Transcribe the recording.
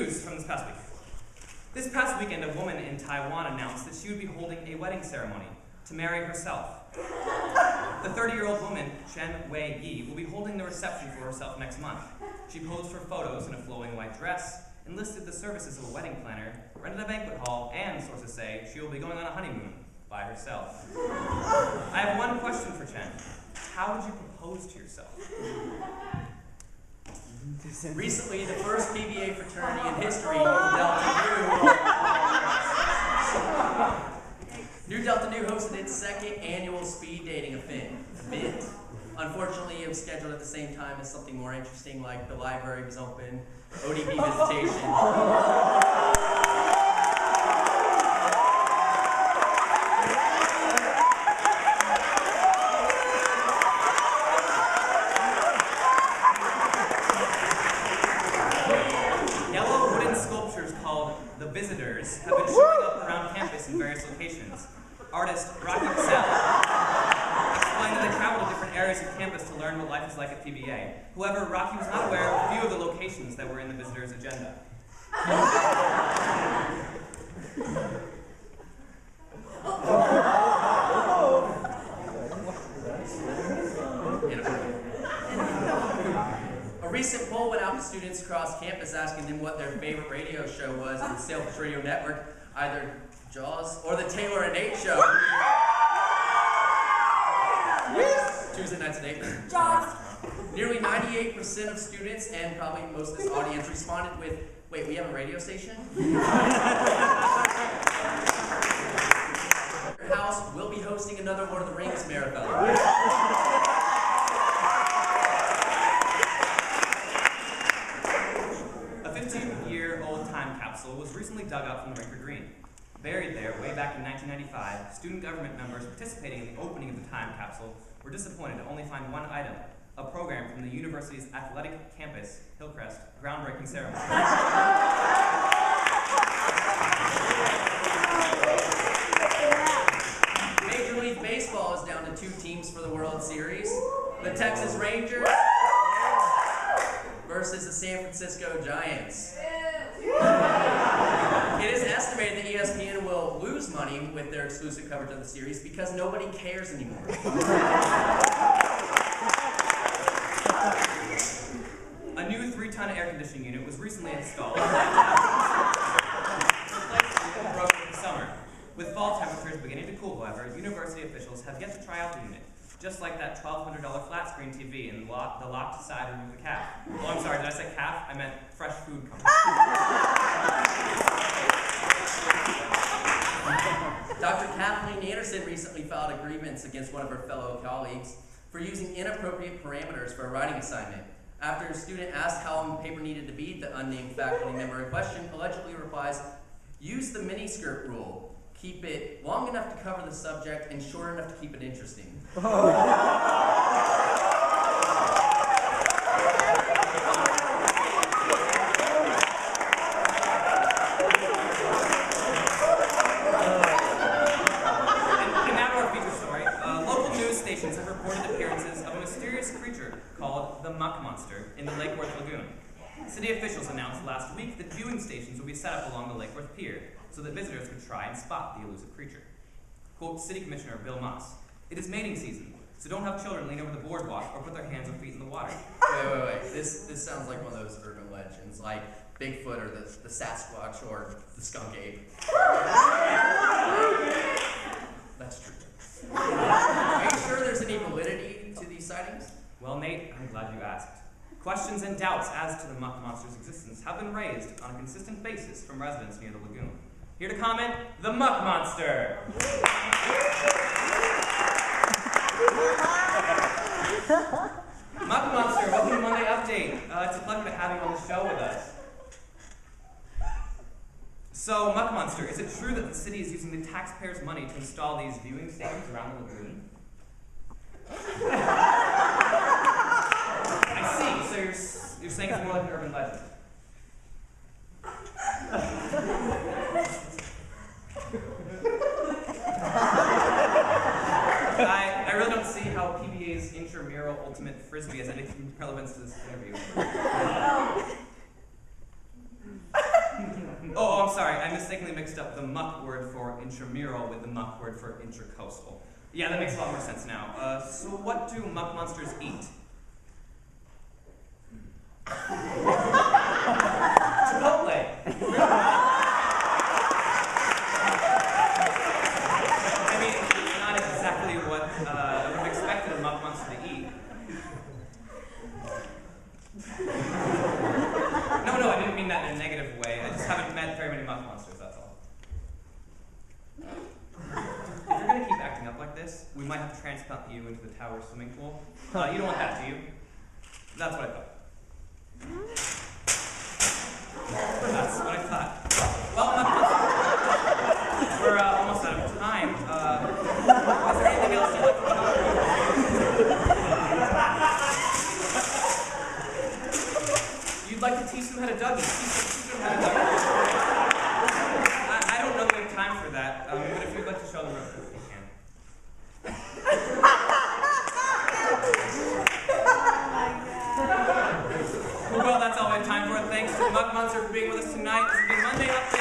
news from this past week. This past weekend, a woman in Taiwan announced that she would be holding a wedding ceremony to marry herself. The 30-year-old woman, Chen Wei-Yi, will be holding the reception for herself next month. She posed for photos in a flowing white dress, enlisted the services of a wedding planner, rented a banquet hall, and, sources say, she will be going on a honeymoon by herself. I have one question for Chen. How did you propose to yourself? Recently, the first PBA fraternity in history, New Delta Nu hosted its second annual speed dating event. Unfortunately, it was scheduled at the same time as something more interesting, like the library was open, ODB visitation. Yellow wooden sculptures called the Visitors have been showing up around campus in various locations. Artist Rocky explained that they traveled to different areas of campus to learn what life is like at PBA. However, Rocky was not aware of a few of the locations that were in the Visitors' agenda. A recent poll went out to students across campus asking them what their favorite radio show was in the Salesforce Radio Network, either Jaws or the Taylor and Nate Show. Tuesday nights at 8. Jaws. Nearly 98% of students and probably most of this audience responded with, wait, we have a radio station? Your house will be hosting another Lord of the Rings marathon. A 15-year-old time capsule was recently dug up from the Rinker Green. Buried there way back in 1995, student government members participating in the opening of the time capsule were disappointed to only find one item, a program from the university's athletic campus, Hillcrest, groundbreaking ceremony. Major League Baseball is down to 2 teams for the World Series. The Texas Rangers versus the San Francisco Giants. It is estimated that ESPN will lose money with their exclusive coverage of the series because nobody cares anymore. A new 3-ton air conditioning unit was recently installed this summer. With fall temperatures beginning to cool, however, university officials have yet to try out the unit, just like that $1,200 flat screen TV in the locked side room of the calf. Oh, I'm sorry, did I say calf? I meant fresh food company. Dr. Kathleen Anderson recently filed a grievance against one of her fellow colleagues for using inappropriate parameters for a writing assignment. After a student asked how long the paper needed to be, the unnamed faculty member in question allegedly replies, "Use the miniskirt rule. Keep it long enough to cover the subject and short enough to keep it interesting." Have reported appearances of a mysterious creature called the Muck Monster in the Lake Worth Lagoon. City officials announced last week that viewing stations will be set up along the Lake Worth Pier so that visitors could try and spot the elusive creature. Quote City Commissioner Bill Moss, "It is mating season, so don't have children lean over the boardwalk or put their hands or feet in the water." Wait. This sounds like one of those urban legends, like Bigfoot or the Sasquatch or the skunk ape. That's true. Are you sure there's any validity to these sightings? Well, Nate, I'm glad you asked. Questions and doubts as to the Muck Monster's existence have been raised on a consistent basis from residents near the lagoon. Here to comment, the Muck Monster! Muck Monster, welcome to Monday Update. It's a pleasure to have you on the show with us. So, Muck Monster, is it true that the city is using the taxpayers' money to install these viewing stations around the lagoon? I see. So you're saying it's more like an urban legend. I really don't see how PBA's intramural ultimate frisbee has any relevance to this interview. I'm sorry. I mistakenly mixed up the muck word for intramural with the muck word for intracoastal. Yeah, that makes a lot more sense now. So what do muck monsters eat? Chipotle. I mean, it's not exactly what I would have expected a muck monster to eat. No, I didn't mean that in a negative way. I just haven't met very many muck monsters, that's all. If you're going to keep acting up like this, we might have to transplant you into the tower swimming pool. You don't want that, do you? That's what I thought. That's what I thought. Well, we're almost out of time. Is there anything else you'd like to talk about? You'd like to teach them how to Dougie. Teach them how to Dougie. I don't know that we have time for that, but if you'd like to show them real quick, you can. Well, that's all we have time for. Thanks to Muck Monster for being with us tonight. This has been Monday Up.